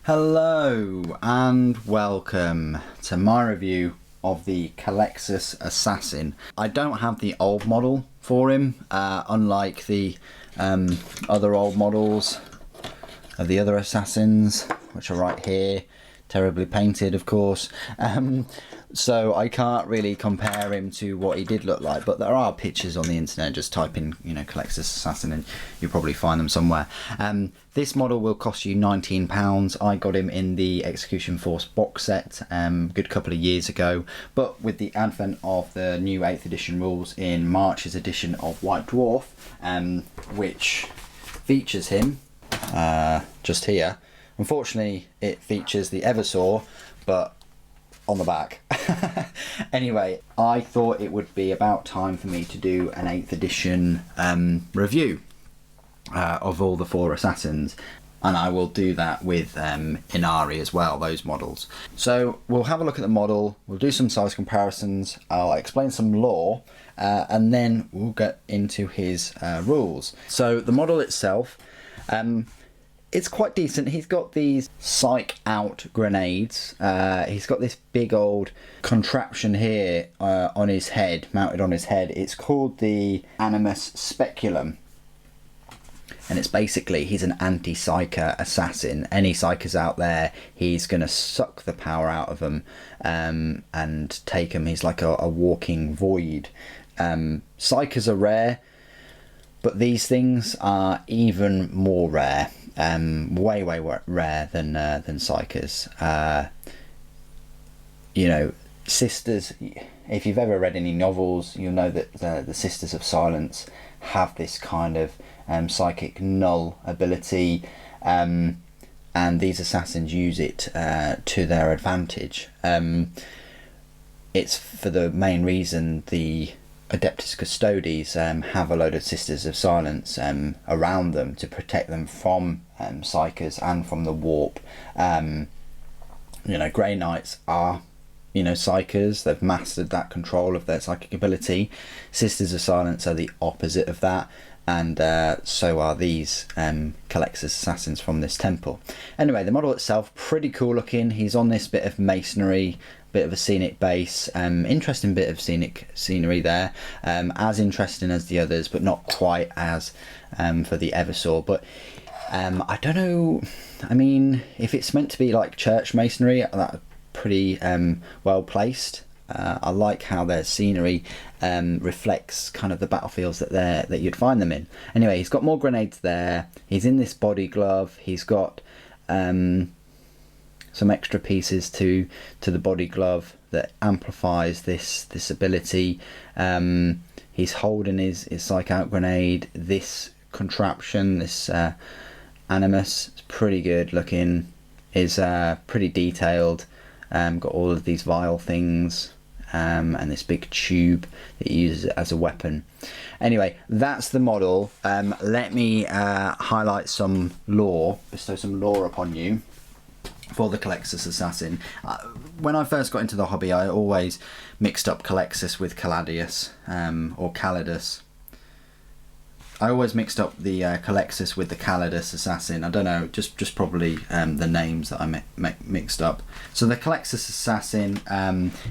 Hello and welcome to my review of the Culexus Assassin. I don't have the old model for him, unlike the other old models of the other Assassins, which are right here, terribly painted of course. So I can't really compare him to what he did look like, but there are pictures on the internet. Just type in, Culexus Assassin and you'll probably find them somewhere. This model will cost you £19. I got him in the Execution Force box set good couple of years ago, but with the advent of the new 8th edition rules in March's edition of White Dwarf, which features him just here. Unfortunately it features the Eversaw, but on the back. Anyway, I thought it would be about time for me to do an 8th edition review of all the 4 Assassins, and I will do that with Inari as well, those models. So we'll have a look at the model, we'll do some size comparisons, I'll explain some lore, and then we'll get into his rules. So the model itself, it's quite decent. He's got these psych-out grenades. He's got this big old contraption here on his head, mounted on his head. It's called the Animus Speculum. And it's basically, he's an anti-psyker assassin. Any psykers out there, he's going to suck the power out of them and take them. He's like a walking void. Psykers are rare, but these things are even more rare. Way rare than psykers. Sisters, if you've ever read any novels, you'll know that the Sisters of Silence have this kind of psychic null ability, and these assassins use it to their advantage. It's for the main reason the Adeptus Custodes have a load of Sisters of Silence around them to protect them from psykers and from the warp. Grey Knights are psykers. They've mastered that control of their psychic ability. Sisters of Silence are the opposite of that, and so are these Culexus Assassins from this temple. Anyway, the model itself, pretty cool looking. He's on this bit of masonry, bit of a scenic base, interesting bit of scenic scenery there, as interesting as the others, but not quite as for the Eversaw. But I don't know, I mean, if it's meant to be like church masonry, that's pretty well placed. I like how their scenery reflects kind of the battlefields that you'd find them in. Anyway, he's got more grenades there. He's in this body glove. He's got some extra pieces to the body glove that amplifies this ability. He's holding his psych-out grenade. This contraption, this Animus, is pretty good looking, is pretty detailed, got all of these vial things, and this big tube that he uses as a weapon. Anyway, that's the model. Let me highlight some lore, bestow some lore upon you for the Culexus Assassin. When I first got into the hobby, I always mixed up Culexus with Caladius, or Calidus. I always mixed up the Culexus with the Calidus Assassin. I don't know, just probably the names that I mixed up. So the Culexus Assassin,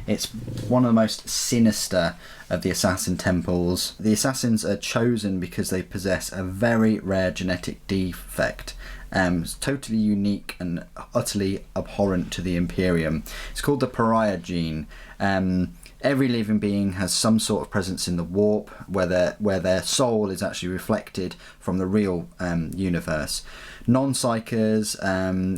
it's one of the most sinister of the assassin temples. The assassins are chosen because they possess a very rare genetic defect. It's totally unique and utterly abhorrent to the Imperium. It's called the pariah gene. Every living being has some sort of presence in the warp, where their soul is actually reflected from the real universe. Non-psykers,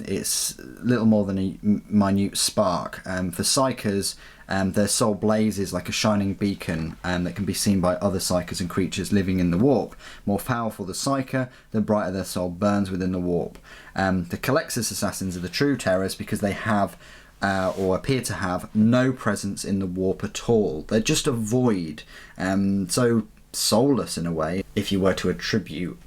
it's little more than a minute spark. For psykers, their soul blazes like a shining beacon that can be seen by other psykers and creatures living in the warp. More powerful the psyker, the brighter their soul burns within the warp. The Culexus Assassins are the true terrors because they have or appear to have no presence in the warp at all. They're just a void, so soulless in a way, if you were to attribute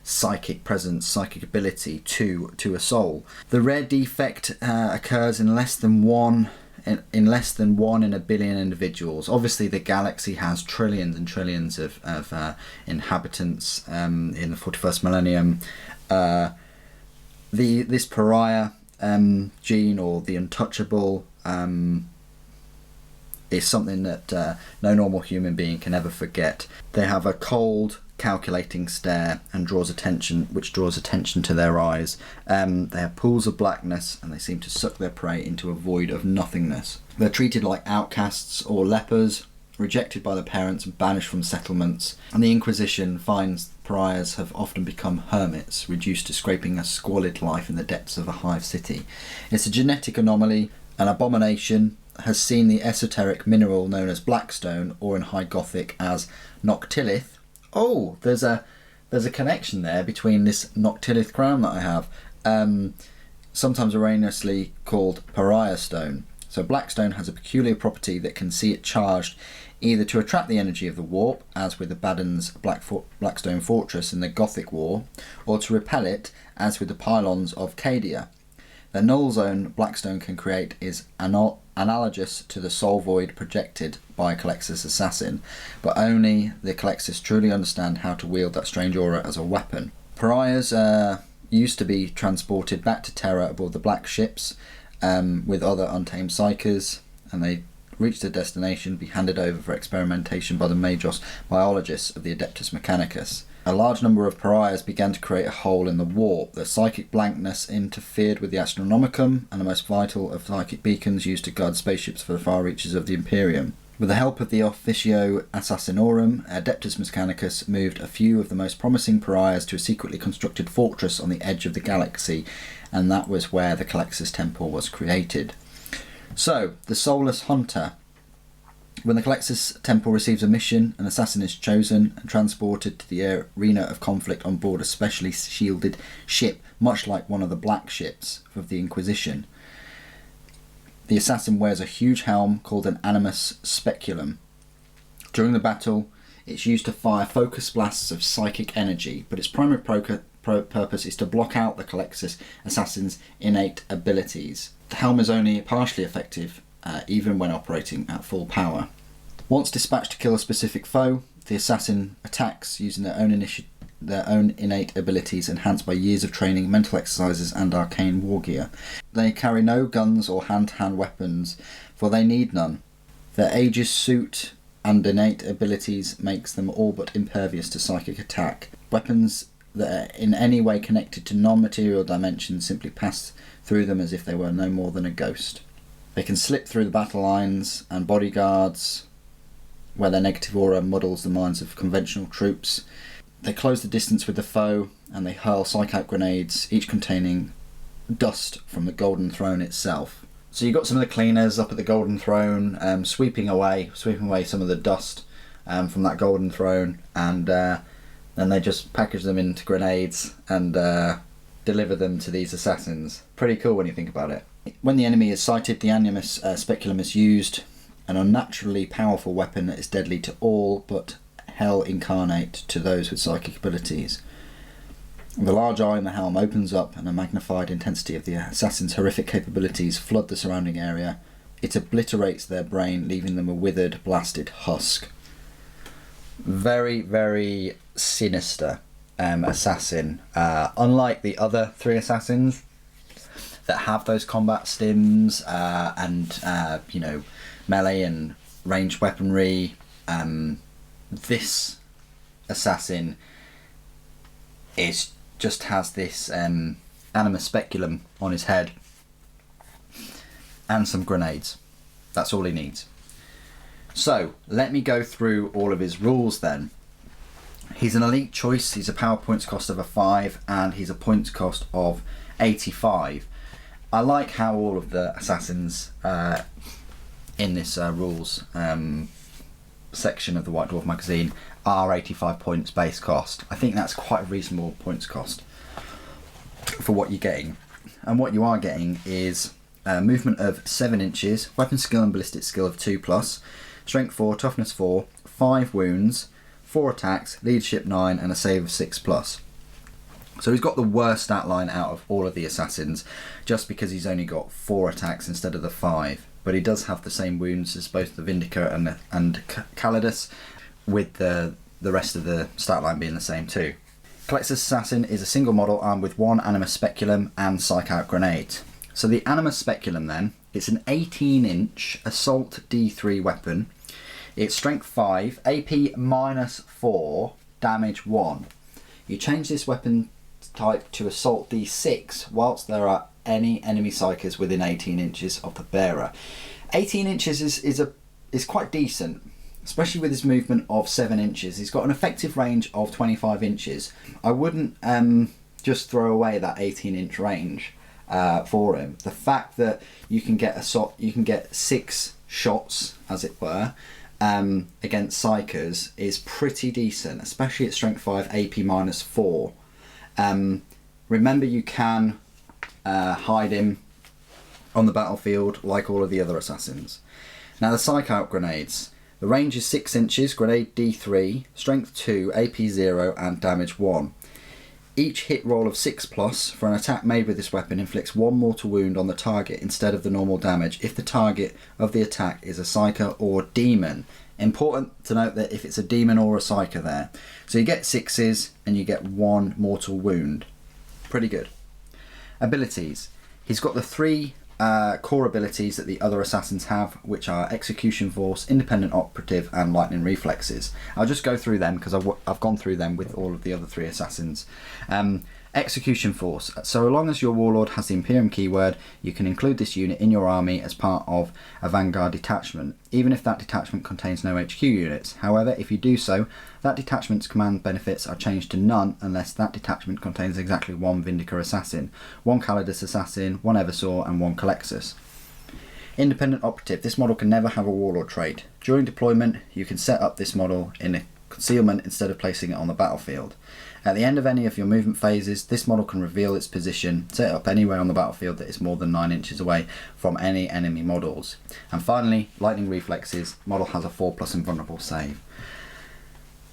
psychic presence, psychic ability to a soul. The rare defect occurs in less than one in a billion individuals. Obviously the galaxy has trillions and trillions of inhabitants in the 41st millennium. This pariah gene, or the untouchable, is something that no normal human being can ever forget. They have a cold, calculating stare and which draws attention to their eyes. They have pools of blackness, and they seem to suck their prey into a void of nothingness. They're treated like outcasts or lepers, rejected by their parents and banished from settlements, and the Inquisition finds pariahs have often become hermits, reduced to scraping a squalid life in the depths of a hive city. It's a genetic anomaly. An abomination has seen the esoteric mineral known as blackstone, or in High Gothic as noctilith. Oh, there's a connection there between this noctilith crown that I have, sometimes erroneously called pariah stone. So blackstone has a peculiar property that can see it charged either to attract the energy of the warp, as with the Baden's Blackstone Fortress in the Gothic War, or to repel it, as with the pylons of Cadia. The null zone Blackstone can create is analogous to the soul void projected by Culexus Assassin, but only the Culexus truly understand how to wield that strange aura as a weapon. Pariahs used to be transported back to Terra aboard the black ships with other untamed psykers, and they reach their destination, be handed over for experimentation by the Magos biologists of the Adeptus Mechanicus. A large number of pariahs began to create a hole in the warp. Their psychic blankness interfered with the Astronomicum, and the most vital of psychic beacons used to guard spaceships for the far reaches of the Imperium. With the help of the Officio Assassinorum, Adeptus Mechanicus moved a few of the most promising pariahs to a secretly constructed fortress on the edge of the galaxy, and that was where the Culexus Temple was created. So, the Soulless Hunter. When the Culexus Temple receives a mission, an assassin is chosen and transported to the arena of conflict on board a specially shielded ship, much like one of the black ships of the Inquisition. The assassin wears a huge helm called an animus speculum. During the battle, it's used to fire focus blasts of psychic energy, but its primary purpose is to block out the Culexus Assassin's innate abilities. The helm is only partially effective, even when operating at full power. Once dispatched to kill a specific foe, the assassin attacks using their own innate abilities, enhanced by years of training, mental exercises and arcane war gear. They carry no guns or hand-to-hand weapons, for they need none. Their Aegis suit and innate abilities makes them all but impervious to psychic attack. Weapons that are in any way connected to non-material dimensions simply pass through them as if they were no more than a ghost. They can slip through the battle lines and bodyguards, where their negative aura muddles the minds of conventional troops. They close the distance with the foe, and they hurl psych-out grenades, each containing dust from the Golden Throne itself. So you've got some of the cleaners up at the Golden Throne, sweeping away some of the dust from that Golden Throne, and then they just package them into grenades and deliver them to these assassins. Pretty cool when you think about it. When the enemy is sighted, the animus speculum is used, an unnaturally powerful weapon that is deadly to all but hell incarnate to those with psychic abilities. The large eye in the helm opens up, and a magnified intensity of the assassin's horrific capabilities flood the surrounding area. It obliterates their brain, leaving them a withered, blasted husk. Very, very sinister assassin. Unlike the other three assassins that have those combat stims and melee and ranged weaponry, this assassin has this animus speculum on his head and some grenades. That's all he needs. So let me go through all of his rules then. He's an elite choice. He's a power points cost of a 5, and he's a points cost of 85. I like how all of the assassins in this rules section of the White Dwarf magazine are 85 points base cost. I think that's quite a reasonable points cost for what you're getting. And what you are getting is movement of 7 inches, weapon skill and ballistic skill of 2+, strength 4, toughness 4, 5 wounds, 4 attacks, leadership 9, and a save of 6+. So he's got the worst stat line out of all of the assassins, just because he's only got 4 attacks instead of the 5. But he does have the same wounds as both the Vindica and Calidus, with the rest of the stat line being the same too. Culexus Assassin is a single model armed with 1 animus speculum and psych-out grenade. So the Animus Speculum then, it's an 18-inch assault D3 weapon. It's strength 5, AP -4, damage 1. You change this weapon type to assault D6 whilst there are any enemy psykers within 18 inches of the bearer. 18 inches is quite decent, especially with his movement of 7 inches. He's got an effective range of 25 inches. I wouldn't just throw away that 18-inch range for him. The fact that you can get 6 shots, as it were, against psykers is pretty decent, especially at strength 5, AP -4. Remember, you can hide him on the battlefield like all of the other assassins. Now the psych-out grenades. The range is 6 inches, grenade D3, strength 2, AP 0 and damage 1. Each hit roll of 6+ for an attack made with this weapon inflicts 1 mortal wound on the target instead of the normal damage if the target of the attack is a psyker or demon. Important to note that if it's a demon or a psyker there. So you get 6s and you get 1 mortal wound. Pretty good. Abilities. He's got the 3 core abilities that the other assassins have, which are Execution Force, Independent Operative and Lightning Reflexes. I'll just go through them because I've gone through them with all of the other 3 assassins. Execution Force. So long as your warlord has the Imperium keyword, you can include this unit in your army as part of a Vanguard detachment, even if that detachment contains no HQ units. However, if you do so, that detachment's command benefits are changed to none unless that detachment contains exactly 1 Vindica Assassin, 1 Calidus Assassin, 1 Eversaw and 1 Culexus. Independent Operative. This model can never have a warlord trait. During deployment, you can set up this model in a concealment instead of placing it on the battlefield. At the end of any of your movement phases, this model can reveal its position, set up anywhere on the battlefield that is more than 9 inches away from any enemy models. And finally, Lightning Reflexes. Model has a 4+ invulnerable save.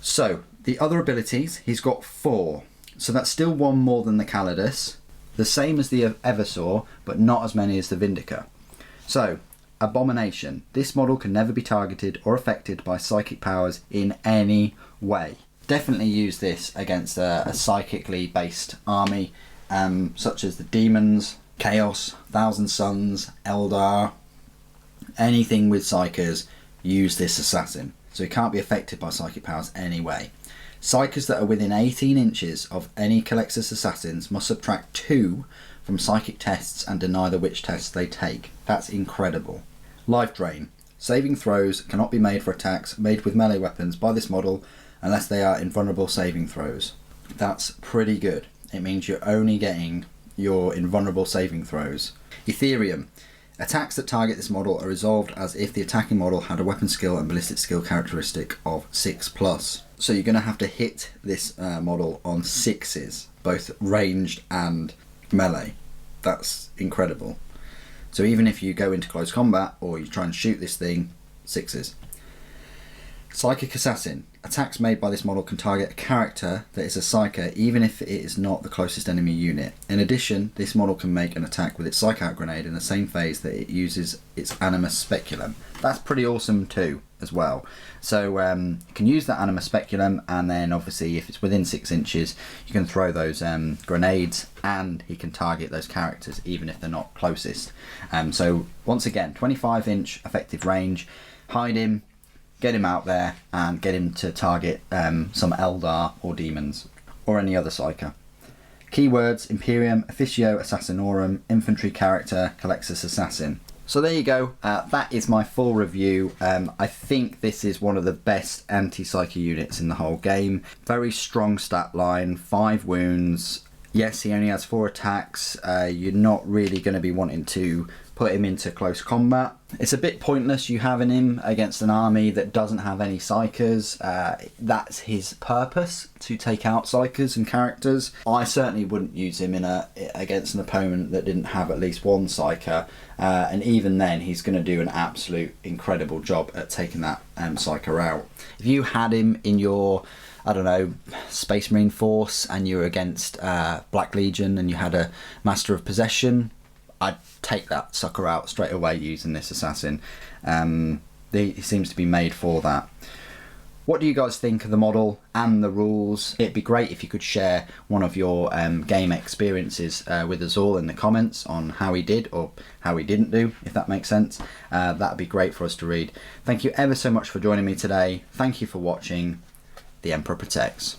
So, the other abilities, he's got 4. So that's still 1 more than the Calidus. The same as the Eversaw, but not as many as the Vindica. So, Abomination. This model can never be targeted or affected by psychic powers in any way. Definitely use this against a psychically based army, such as the Demons, Chaos, Thousand Suns, Eldar. Anything with psykers, use this assassin. So he can't be affected by psychic powers anyway. Psykers that are within 18 inches of any Culexus Assassins must subtract 2 from psychic tests and deny the witch tests they take. That's incredible. Life Drain. Saving throws cannot be made for attacks made with melee weapons by this model unless they are invulnerable saving throws. That's pretty good. It means you're only getting your invulnerable saving throws. Ethereum. Attacks that target this model are resolved as if the attacking model had a weapon skill and ballistic skill characteristic of 6+. So you're going to have to hit this model on 6s, both ranged and melee. That's incredible. So even if you go into close combat or you try and shoot this thing, 6s. Psychic Assassin. Attacks made by this model can target a character that is a psyker even if it is not the closest enemy unit. In addition, this model can make an attack with its psych-out grenade in the same phase that it uses its Animus Speculum. That's pretty awesome too, as well. So you can use that Animus Speculum, and then obviously if it's within 6 inches, you can throw those grenades and he can target those characters even if they're not closest. So once again, 25-inch effective range, hide him, get him out there and get him to target some Eldar or Demons or any other psyker. Keywords: Imperium, Officio Assassinorum, Infantry Character, Culexus Assassin. So there you go, that is my full review. I think this is one of the best anti-psyker units in the whole game. Very strong stat line, 5 wounds. Yes, he only has 4 attacks. You're not really going to be wanting to put him into close combat. It's a bit pointless you having him against an army that doesn't have any psykers. That's his purpose, to take out psykers and characters. I certainly wouldn't use him against an opponent that didn't have at least 1 psyker, and even then he's going to do an absolute incredible job at taking that psyker out. If you had him in your, I don't know, Space Marine force and you were against Black Legion and you had a Master of Possession, I'd take that sucker out straight away using this assassin. He seems to be made for that. What do you guys think of the model and the rules? It'd be great if you could share one of your game experiences with us all in the comments on how he did or how he didn't do, if that makes sense. That'd be great for us to read. Thank you ever so much for joining me today. Thank you for watching. The Emperor Protects.